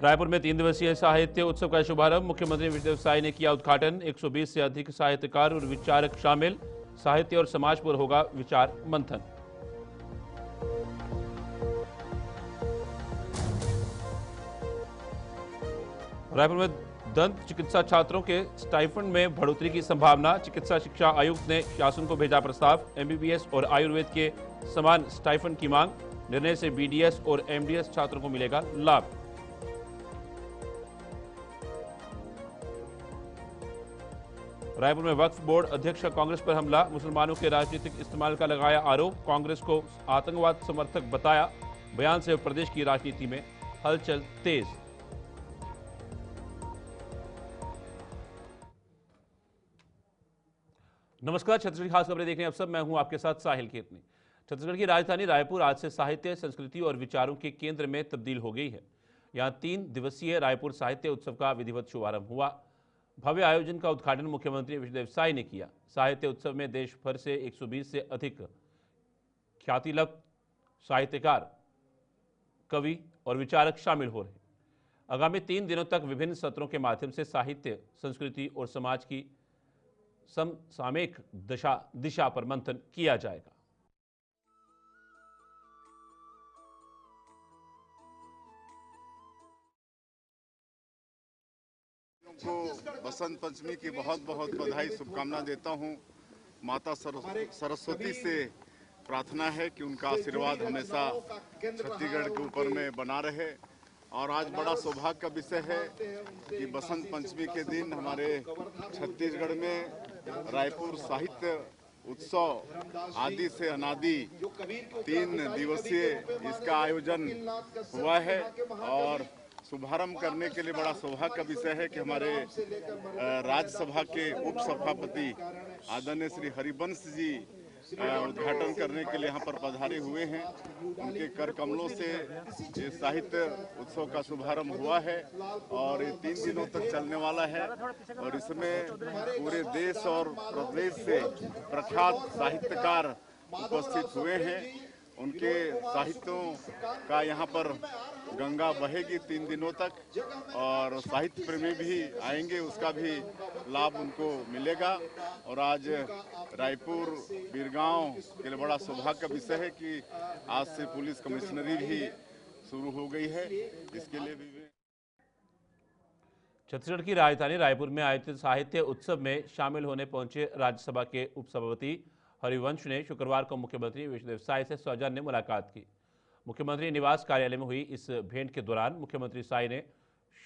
रायपुर में 3 दिवसीय साहित्य उत्सव का शुभारंभ मुख्यमंत्री विजयदेव साय ने किया उद्घाटन। 120 से अधिक साहित्यकार और विचारक शामिल। साहित्य और समाज पर होगा विचार मंथन। रायपुर में दंत चिकित्सा छात्रों के स्टाइफंड में बढ़ोतरी की संभावना। चिकित्सा शिक्षा आयुक्त ने शासन को भेजा प्रस्ताव। एमबीबीएस और आयुर्वेद के समान स्टाइफंड की मांग। निर्णय से बीडीएस और एमडीएस छात्रों को मिलेगा लाभ। रायपुर में वक्फ बोर्ड अध्यक्ष का कांग्रेस पर हमला। मुसलमानों के राजनीतिक इस्तेमाल का लगाया आरोप। कांग्रेस को आतंकवाद समर्थक बताया। बयान से प्रदेश की राजनीति में हलचल तेज। नमस्कार, छत्तीसगढ़ की खास खबरें देख रहे हैं आप सब। मैं हूं आपके साथ साहिल केतनी। छत्तीसगढ़ की राजधानी रायपुर आज से साहित्य, संस्कृति और विचारों के केंद्र में तब्दील हो गई है। यहां 3 दिवसीय रायपुर साहित्य उत्सव का विधिवत शुभारंभ हुआ। भव्य आयोजन का उद्घाटन मुख्यमंत्री विजयदेव साय ने किया। साहित्य उत्सव में देश भर से 120 से अधिक ख्यातिलब्ध साहित्यकार, कवि और विचारक शामिल हो रहे। आगामी 3 दिनों तक विभिन्न सत्रों के माध्यम से साहित्य, संस्कृति और समाज की समसामयिक दिशा पर मंथन किया जाएगा। को बसंत पंचमी की बहुत बहुत बधाई, शुभकामना देता हूं। माता सरस्वती से प्रार्थना है कि उनका आशीर्वाद हमेशा छत्तीसगढ़ के ऊपर में बना रहे। और आज बड़ा सौभाग्य का विषय है कि बसंत पंचमी के दिन हमारे छत्तीसगढ़ में रायपुर साहित्य उत्सव आदि से अनादि 3 दिवसीय इसका आयोजन हुआ है। और शुभारंभ करने के लिए बड़ा सौभाग्य का विषय है कि हमारे राज्यसभा के उप सभापति आदरणीय श्री हरिवंश जी उद्घाटन करने के लिए यहाँ पर पधारे हुए हैं। उनके कर कमलों से ये साहित्य उत्सव का शुभारंभ हुआ है और ये 3 दिनों तक चलने वाला है। और इसमें पूरे देश और प्रदेश से प्रख्यात साहित्यकार उपस्थित हुए हैं। उनके साहित्यों का यहाँ पर गंगा बहेगी 3 दिनों तक और साहित्य प्रेमी भी आएंगे, उसका भी लाभ उनको मिलेगा। और आज रायपुर बीरगांव के लिए बड़ा सौभाग्य का विषय है कि आज से पुलिस कमिश्नरी भी शुरू हो गई है। इसके लिए भी छत्तीसगढ़ की राजधानी रायपुर में आयोजित साहित्य उत्सव में शामिल होने पहुंचे राज्यसभा के उपसभापति हरिवंश ने शुक्रवार को मुख्यमंत्री विजयदेव साय से सौजन्य मुलाकात की। मुख्यमंत्री निवास कार्यालय में हुई इस भेंट के दौरान मुख्यमंत्री साय ने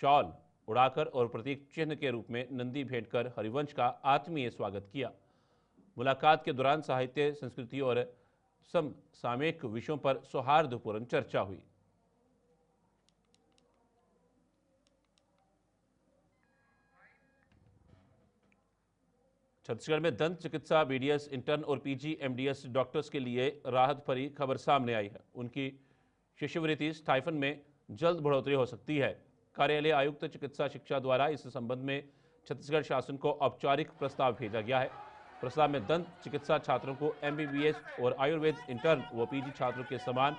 शॉल उड़ाकर और प्रतीक चिन्ह के रूप में नंदी भेंट कर हरिवंश का आत्मीय स्वागत किया। मुलाकात के दौरान साहित्य, संस्कृति और समसामयिक विषयों पर सौहार्दपूर्ण चर्चा हुई। छत्तीसगढ़ में दंत चिकित्सा, बीडीएस इंटर्न और पीजी एमडीएस डॉक्टर्स के लिए राहत भरी खबर सामने आई है। उनकी शिष्यवृत्ति स्टाइफंड में जल्द बढ़ोतरी हो सकती है। कार्यालय आयुक्त चिकित्सा शिक्षा द्वारा इस संबंध में छत्तीसगढ़ शासन को औपचारिक प्रस्ताव भेजा गया है। प्रस्ताव में दंत चिकित्सा छात्रों को एमबीबीएस और आयुर्वेद इंटर्न व पीजी छात्रों के समान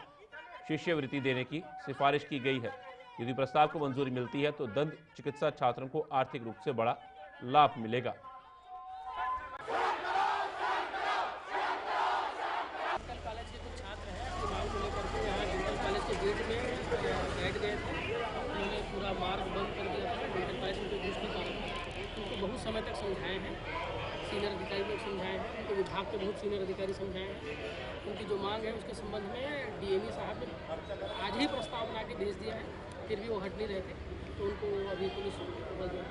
शिष्यवृत्ति देने की सिफारिश की गई है। यदि प्रस्ताव को मंजूरी मिलती है तो दंत चिकित्सा छात्रों को आर्थिक रूप से बड़ा लाभ मिलेगा। गेट में बैठ गए थे, उन्होंने पूरा मार्ग बंद कर दिया था। मेडिकल कॉलेज में घुस नहीं पा रहे थे। उनको बहुत समय तक समझाए हैं, सीनियर अधिकारी लोग समझाए हैं, उनको विभाग के बहुत सीनियर अधिकारी समझाए हैं। उनकी जो मांग है उसके संबंध में डीएमई साहब ने आज ही प्रस्ताव बना के भेज दिया है, फिर भी वो हट नहीं रहे थे। तो उनको अभी पुलिस बल जो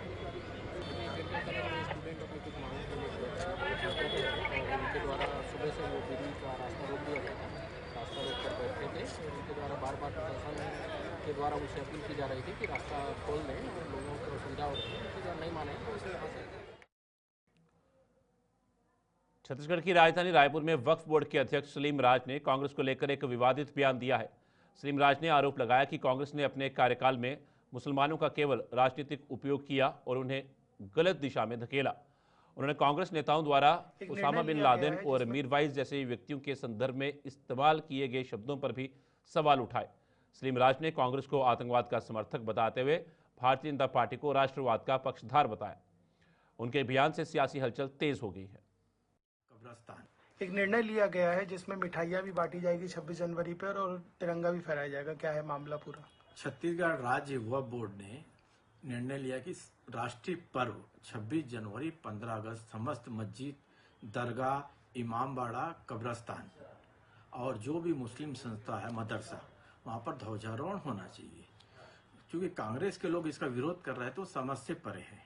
स्टूडेंट अपनी कुछ मांगों उनके द्वारा सुबह से वो बिजली का रास्ता रोक दिया गया था। रास्ता रोक कर बैठे थे और उनके द्वारा बार बार प्रशासन के द्वारा उनसे अपील की जा रही थी कि रास्ता खोल दें और लोगों को सुविधा होती है। उनके द्वारा नहीं माने तो उसे यहाँ से। छत्तीसगढ़ की राजधानी रायपुर में वक्फ बोर्ड के अध्यक्ष सलीम राज ने कांग्रेस को लेकर एक विवादित बयान दिया है। सलीम राज ने आरोप लगाया कि कांग्रेस ने अपने कार्यकाल में मुसलमानों का केवल राजनीतिक उपयोग किया और उन्हें गलत दिशा में धकेला। उन्होंने कांग्रेस नेताओं द्वारा उसामा बिन लादेन और मीरवाइज जैसे व्यक्तियों के संदर्भ में इस्तेमाल किए गए शब्दों पर भी सवाल उठाए। सलीम राज ने कांग्रेस को आतंकवाद का समर्थक बताते हुए भारतीय जनता पार्टी को राष्ट्रवाद का पक्षधार बताया। उनके बयान से सियासी हलचल तेज हो गई है। एक निर्णय लिया गया है जिसमें मिठाइयाँ भी बांटी जाएगी 26 जनवरी पर और तिरंगा भी फहराया जाएगा। क्या है मामला पूरा? छत्तीसगढ़ राज्य वक्फ बोर्ड ने निर्णय लिया कि राष्ट्रीय पर्व 26 जनवरी, 15 अगस्त समस्त मस्जिद, दरगाह, इमामबाड़ा, कब्रस्तान और जो भी मुस्लिम संस्था है, मदरसा, वहाँ पर ध्वजारोहण होना चाहिए। क्योंकि कांग्रेस के लोग इसका विरोध कर रहे हैं तो समझ से परे है।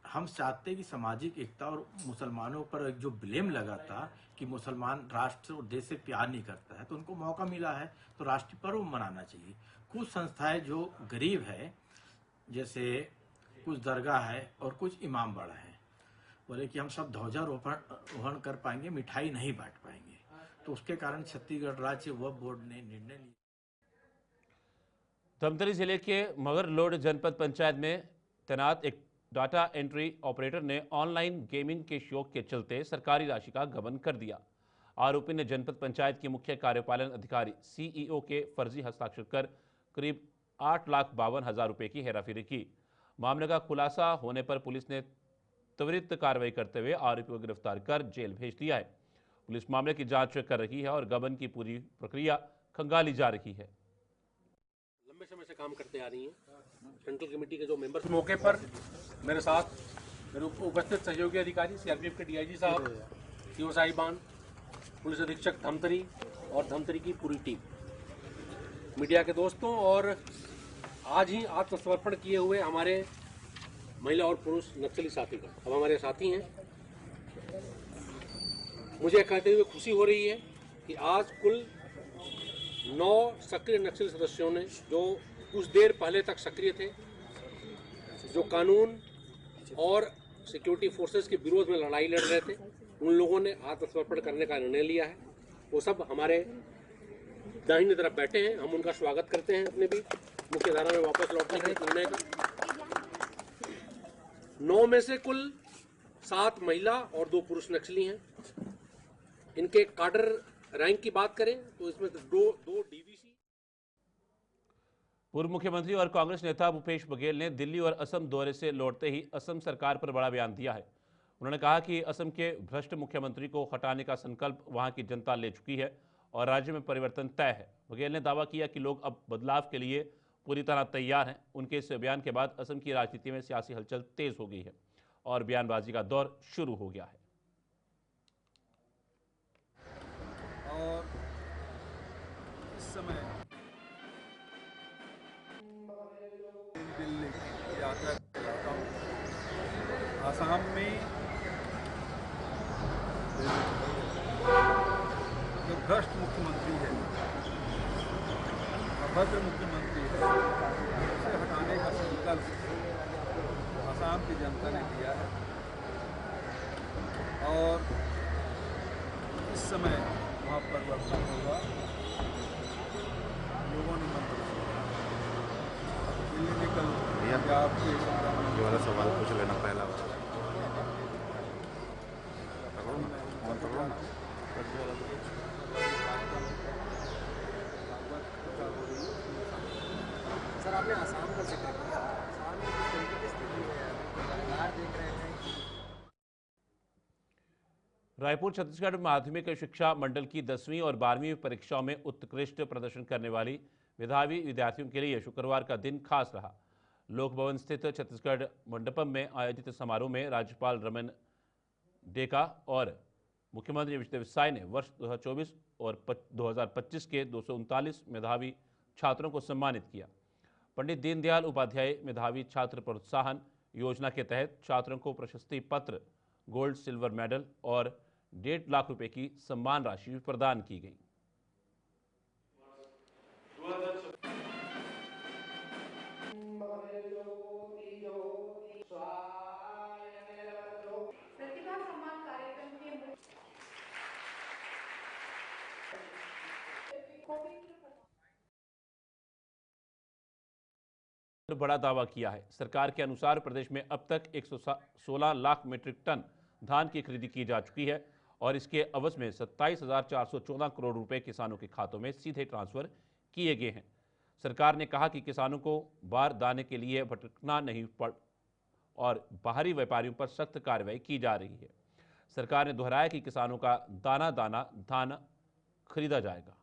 हम चाहते हैं कि सामाजिक एकता और मुसलमानों पर एक जो ब्लेम लगा था कि मुसलमान राष्ट्र और देश से प्यार नहीं करता है, तो उनको मौका मिला है तो राष्ट्रीय पर्व मनाना चाहिए। कुछ संस्थाएं जो गरीब है, जैसे कुछ दरगाह है और कुछ इमामबाड़ा है, बोले कि हम सब ध्वजारोहण कर पाएंगे, मिठाई नहीं बांट पाएंगे, तो उसके कारण छत्तीसगढ़ राज्य वक्फ बोर्ड ने निर्णय लिया। धमतरी जिले के मगरलोड जनपद पंचायत में तैनात एक डाटा एंट्री ऑपरेटर ने ऑनलाइन गेमिंग के शौक के चलते सरकारी राशि का गबन कर दिया। आरोपी ने जनपद पंचायत के मुख्य कार्यपालन अधिकारी सीईओ के फर्जी हस्ताक्षर कर करीब 8,52,000 रुपये की हेराफेरी की। मामले का खुलासा होने पर पुलिस ने त्वरित कार्रवाई करते हुए आरोपी को गिरफ्तार कर जेल भेज दिया है। पुलिस मामले की जांच कर रही है और गबन की पूरी प्रक्रिया खंगाली जा रही है। लंबे समय से काम करते आ रही हैं। सेंट्रल कमेटी के जो मेंबर्स मौके पर मेरे साथ मेरे उपस्थित सहयोगी अधिकारी सीआरपीएफ के डीआईजी साहब, सीओ साहिबान, पुलिस अधीक्षक धमतरी और धमतरी की पूरी टीम, मीडिया के दोस्तों और आज ही आत्मसमर्पण किए हुए हमारे महिला और पुरुष नक्सली साथी का अब हमारे साथी हैं। मुझे कहते हुए खुशी हो रही है कि आज कुल 9 सक्रिय नक्सली सदस्यों ने, जो कुछ देर पहले तक सक्रिय थे, जो कानून और सिक्योरिटी फोर्सेस के विरोध में लड़ाई लड़ रहे थे, उन लोगों ने आत्मसमर्पण करने का निर्णय लिया है। वो सब हमारे दाहिनी तरफ बैठे हैं। हम उनका स्वागत करते हैं अपने भी मुख्य धारा में वापस लौटने के निर्णय का। 9 में से कुल 7 महिला और 2 पुरुष नक्सली हैं। इनके काडर रैंक की बात करें तो इसमें 2 डीवीसी। पूर्व मुख्यमंत्री और कांग्रेस नेता भूपेश बघेल ने दिल्ली और असम दौरे से लौटते ही असम सरकार पर बड़ा बयान दिया है। उन्होंने कहा कि असम के भ्रष्ट मुख्यमंत्री को हटाने का संकल्प वहां की जनता ले चुकी है और राज्य में परिवर्तन तय है। बघेल ने दावा किया कि लोग अब बदलाव के लिए पूरी तरह तैयार हैं। उनके इस बयान के बाद असम की राजनीति में सियासी हलचल तेज हो गई है और बयानबाजी का दौर शुरू हो गया है। और इस समय दिल्ली यात्रा करता हूँ। आसाम में जो भ्रष्ट मुख्यमंत्री है, अभद्र मुख्यमंत्री है, उसे हटाने का संकल्प आसाम की जनता ने लिया है और इस समय वहाँ परिवर्तन होगा। लोगों ने मन दिल्ली में कल पंजाब के ये वाला सवाल पूछ लेना पहला सर, आपने आसाम का जिक्र किया। आसाम में किस तरीके की स्थिति है, लगातार देख रहे हैं। रायपुर छत्तीसगढ़ माध्यमिक शिक्षा मंडल की 10वीं और 12वीं परीक्षाओं में उत्कृष्ट प्रदर्शन करने वाली मेधावी विद्यार्थियों के लिए शुक्रवार का दिन खास रहा। लोक भवन स्थित छत्तीसगढ़ मंडपम में आयोजित समारोह में राज्यपाल रमन डेका और मुख्यमंत्री विजय साय ने वर्ष 2024 और 2025 के 239 मेधावी छात्रों को सम्मानित किया। पंडित दीनदयाल उपाध्याय मेधावी छात्र प्रोत्साहन योजना के तहत छात्रों को प्रशस्ति पत्र, गोल्ड सिल्वर मेडल और 1.5 लाख रुपए की सम्मान राशि प्रदान की गई। बड़ा दावा किया है। सरकार के अनुसार प्रदेश में अब तक 116 लाख मीट्रिक टन धान की खरीदी की जा चुकी है और इसके अवध में 27,414 करोड़ रुपए किसानों के खातों में सीधे ट्रांसफर किए गए हैं। सरकार ने कहा कि किसानों को बारदाने के लिए भटकना नहीं पड़ और बाहरी व्यापारियों पर सख्त कार्रवाई की जा रही है। सरकार ने दोहराया कि किसानों का दाना दाना धान खरीदा जाएगा।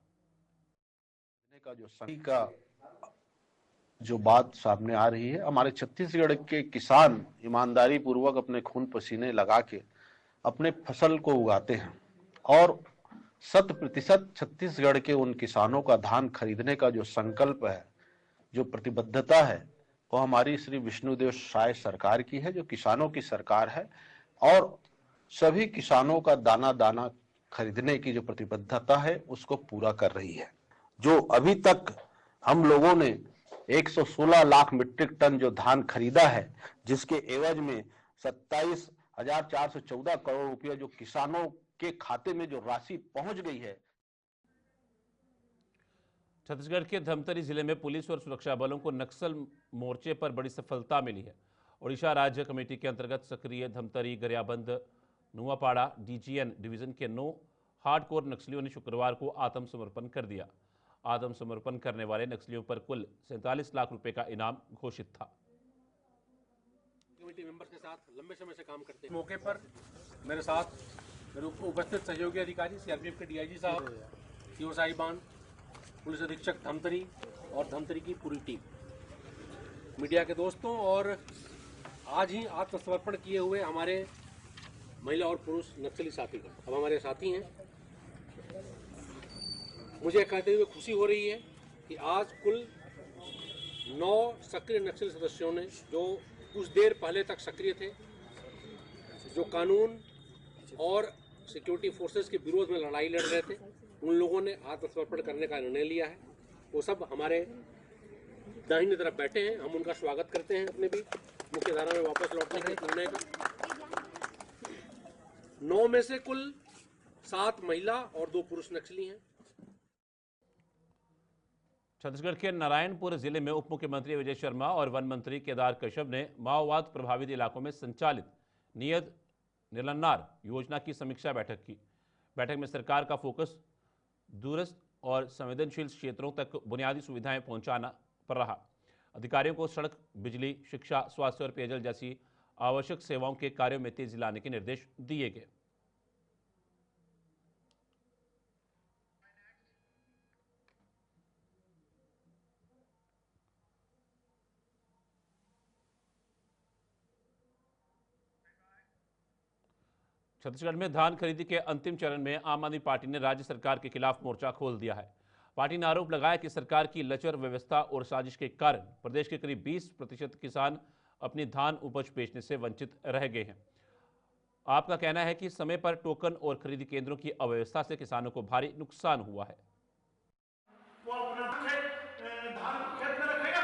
जो बात सामने आ रही है, हमारे छत्तीसगढ़ के किसान ईमानदारी पूर्वक अपने खून पसीने लगा के अपने फसल को उगाते हैं और 100% छत्तीसगढ़ के उन किसानों का धान खरीदने का जो संकल्प है, जो प्रतिबद्धता है, वो हमारी श्री विष्णुदेव साय सरकार की है, जो किसानों की सरकार है और सभी किसानों का दाना दाना खरीदने की जो प्रतिबद्धता है उसको पूरा कर रही है। जो अभी तक हम लोगों ने 116 लाख मीट्रिक टन जो धान खरीदा है, जिसके एवज में 27,414 करोड़ रुपया जो किसानों के खाते में जो राशि पहुंच गई है। छत्तीसगढ़ के धमतरी जिले में पुलिस और सुरक्षा बलों को नक्सल मोर्चे पर बड़ी सफलता मिली है। ओडिशा राज्य कमेटी के अंतर्गत सक्रिय धमतरी, गरियाबंद, नुआपाड़ा डीजीएन डिवीजन के 9 हार्डकोर नक्सलियों ने शुक्रवार को आत्मसमर्पण कर दिया। आत्मसमर्पण करने वाले नक्सलियों पर कुल 47 लाख रुपए का इनाम घोषित था। कमेटी मेंबर्स के साथ लंबे समय से काम करते हैं। मौके पर मेरे साथ मेरे उपस्थित सहयोगी अधिकारी सीआरपीएफ के डीआईजी साहब, सीओ साहिबान, पुलिस अधीक्षक धमतरी और धमतरी की पूरी टीम, मीडिया के दोस्तों और आज ही आत्मसमर्पण किए हुए हमारे महिला और पुरुष नक्सली साथी का अब हमारे साथी हैं। मुझे कहते हुए खुशी हो रही है कि आज कुल 9 सक्रिय नक्सली सदस्यों ने, जो कुछ देर पहले तक सक्रिय थे, जो कानून और सिक्योरिटी फोर्सेस के विरोध में लड़ाई लड़ रहे थे, उन लोगों ने आत्मसमर्पण करने का निर्णय लिया है। वो सब हमारे दाहिनी तरफ बैठे हैं। हम उनका स्वागत करते हैं अपने भी मुख्य धारा में वापस लौटने के निर्णय का। 9 में से कुल 7 महिला और 2 पुरुष नक्सली हैं। छत्तीसगढ़ के नारायणपुर जिले में उप मुख्यमंत्री विजय शर्मा और वन मंत्री केदार कश्यप ने माओवाद प्रभावित इलाकों में संचालित नियत निलन्नार योजना की समीक्षा बैठक की। बैठक में सरकार का फोकस दूरस्थ और संवेदनशील क्षेत्रों तक बुनियादी सुविधाएं पहुंचाना पर रहा। अधिकारियों को सड़क, बिजली, शिक्षा, स्वास्थ्य और पेयजल जैसी आवश्यक सेवाओं के कार्यों में तेजी लाने के निर्देश दिए गए। छत्तीसगढ़ में धान खरीदी के अंतिम चरण में आम आदमी पार्टी ने राज्य सरकार के खिलाफ मोर्चा खोल दिया है। पार्टी ने आरोप लगाया कि सरकार की लचर व्यवस्था और साजिश के कारण प्रदेश के करीब 20% किसान अपनी धान उपज बेचने से वंचित रह गए हैं। आपका कहना है कि समय पर टोकन और खरीदी केंद्रों की अव्यवस्था से किसानों को भारी नुकसान हुआ है। वो अपना धान खेत में रखेगा,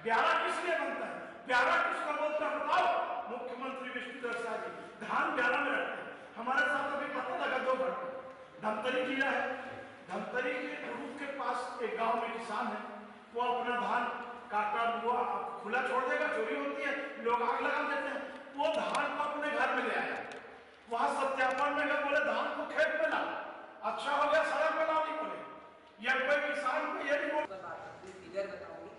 ब्यारा किस लिए बनता है? ब्यारा किसका बोलता है बताओ? मुख्यमंत्री विष्णुदेव साय जी धान ब्यारा में रखते हैं। हमारे साथ अभी पता लगा 2 घंटे धमतरी जिला है, धमतरी के रूप के पास एक गांव में किसान है, वो अपना धान काटा हुआ खुला छोड़ देगा, चोरी होती है, लोग आग लगा देते हैं। वो धान को अपने घर में ले आया, वहां सत्यापन में गए, बोले धान को खेत में ला, अच्छा हो गया सड़क पे लाओ नहीं बोले। या कोई किसान को ये नहीं बोल। फिगर बताऊंगी,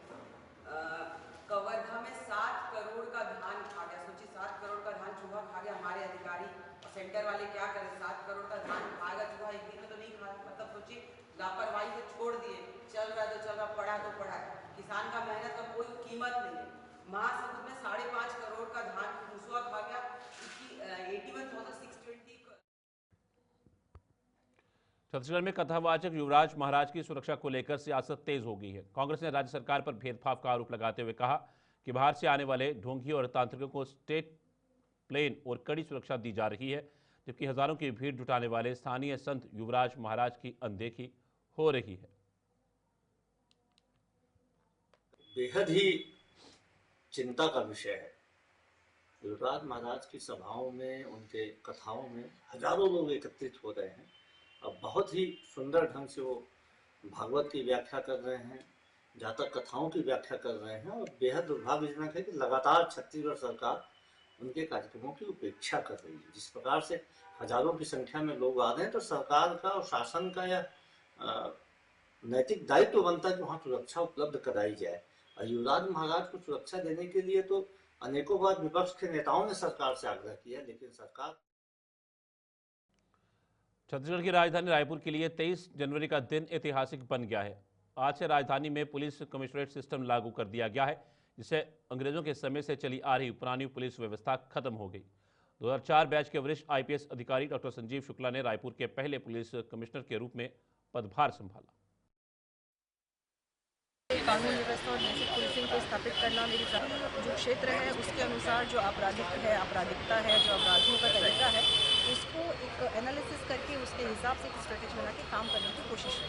कवर्धा में 7 करोड़ का धान खा गया। सोचिए 7 करोड़ का धान चूहा खा गया। हमारे अधिकारी और सेंटर वाले क्या करें? 7 करोड़ का धान खाएगा चूहा, एक दिन में तो नहीं खा, मतलब सोचिए लापरवाही से छोड़ दिए। चल रहा तो चल रहा, पड़ा तो पड़ा। किसान का मेहनत का कोई कीमत नहीं है। महासमुंद में 5.5 करोड़ का धान मूसवा खा गया। 81,620। छत्तीसगढ़ में कथावाचक युवराज महाराज की सुरक्षा को लेकर सियासत तेज हो गई है। कांग्रेस ने राज्य सरकार पर भेदभाव का आरोप लगाते हुए कहा कि बाहर से आने वाले ढोंगी और तांत्रिकों को स्टेट प्लेन और कड़ी सुरक्षा दी जा रही है, जबकि हजारों की भीड़ जुटाने वाले स्थानीय संत युवराज महाराज की अनदेखी हो रही है। बेहद ही चिंता का विषय है। युवराज महाराज की सभाओं में, उनके कथाओं में हजारों लोग एकत्रित हो रहे हैं। अब बहुत ही सुंदर ढंग से वो भागवत की व्याख्या कर रहे हैं, जातक कथाओं की व्याख्या कर रहे हैं, और बेहद दुर्भाग्यजनक है कि लगातार छत्तीसगढ़ सरकार उनके कार्यक्रमों की उपेक्षा कर रही है। जिस प्रकार से हजारों की संख्या में लोग आ रहे हैं, तो सरकार का और शासन का यह नैतिक दायित्व बनता है कि वहाँ सुरक्षा उपलब्ध कराई जाए। और युवराज महाराज को सुरक्षा देने के लिए तो अनेकों बार विपक्ष के नेताओं ने सरकार से आग्रह किया, लेकिन सरकार। छत्तीसगढ़ की राजधानी रायपुर के लिए 23 जनवरी का दिन ऐतिहासिक बन गया है। आज से राजधानी में पुलिस कमिश्नरेट सिस्टम लागू कर दिया गया है, जिससे अंग्रेजों के समय से चली आ रही पुरानी पुलिस व्यवस्था खत्म हो गई। 2004 बैच के वरिष्ठ आईपीएस अधिकारी डॉक्टर संजीव शुक्ला ने रायपुर के पहले पुलिस कमिश्नर के रूप में पदभार संभाला। कानून व्यवस्था और बेसिक पुलिसिंग को स्थापित करना मेरी जो क्षेत्र है उसके अनुसार जो आपराधिकता है, जो अपराधियों का तरीका है, उसको एक एनालिसिस करके उसके हिसाब से एक स्ट्रेटेजी बना के काम करने की कोशिश की।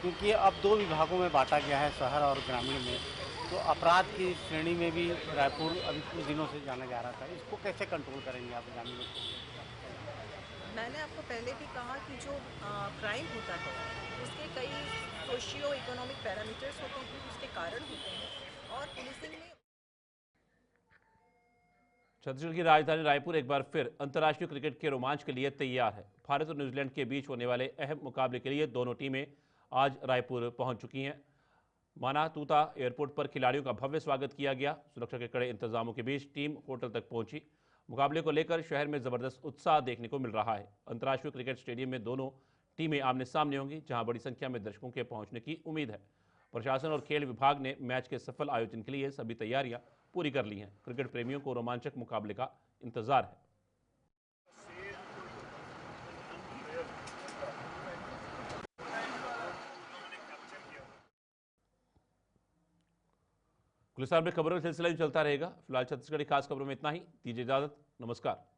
क्योंकि अब 2 विभागों में बांटा गया है, शहर और ग्रामीण में, तो अपराध की श्रेणी में भी रायपुर अभी कुछ दिनों से जाना जा रहा था। इसको कैसे कंट्रोल करेंगे आप ग्रामीणों को? मैंने आपको पहले भी कहा कि जो क्राइम होता है उसके कई सोशियो इकोनॉमिक पैरामीटर्स होते हैं, उसके कारण होते हैं, और पुलिसिंग में। छत्तीसगढ़ की राजधानी रायपुर एक बार फिर अंतर्राष्ट्रीय क्रिकेट के रोमांच के लिए तैयार है। भारत और न्यूजीलैंड के बीच होने वाले अहम मुकाबले के लिए दोनों टीमें आज रायपुर पहुंच चुकी हैं। माना तूता एयरपोर्ट पर खिलाड़ियों का भव्य स्वागत किया गया। सुरक्षा के कड़े इंतजामों के बीच टीम होटल तक पहुंची। मुकाबले को लेकर शहर में जबरदस्त उत्साह देखने को मिल रहा है। अंतर्राष्ट्रीय क्रिकेट स्टेडियम में दोनों टीमें आमने सामने होंगी, जहां बड़ी संख्या में दर्शकों के पहुंचने की उम्मीद है। प्रशासन और खेल विभाग ने मैच के सफल आयोजन के लिए सभी तैयारियां पूरी कर ली हैं। क्रिकेट प्रेमियों को रोमांचक मुकाबले का इंतजार है। खुले में खबरों का सिलसिला चलता रहेगा। फिलहाल छत्तीसगढ़ी खास खबरों में इतना ही। दीजिए इजाजत। नमस्कार।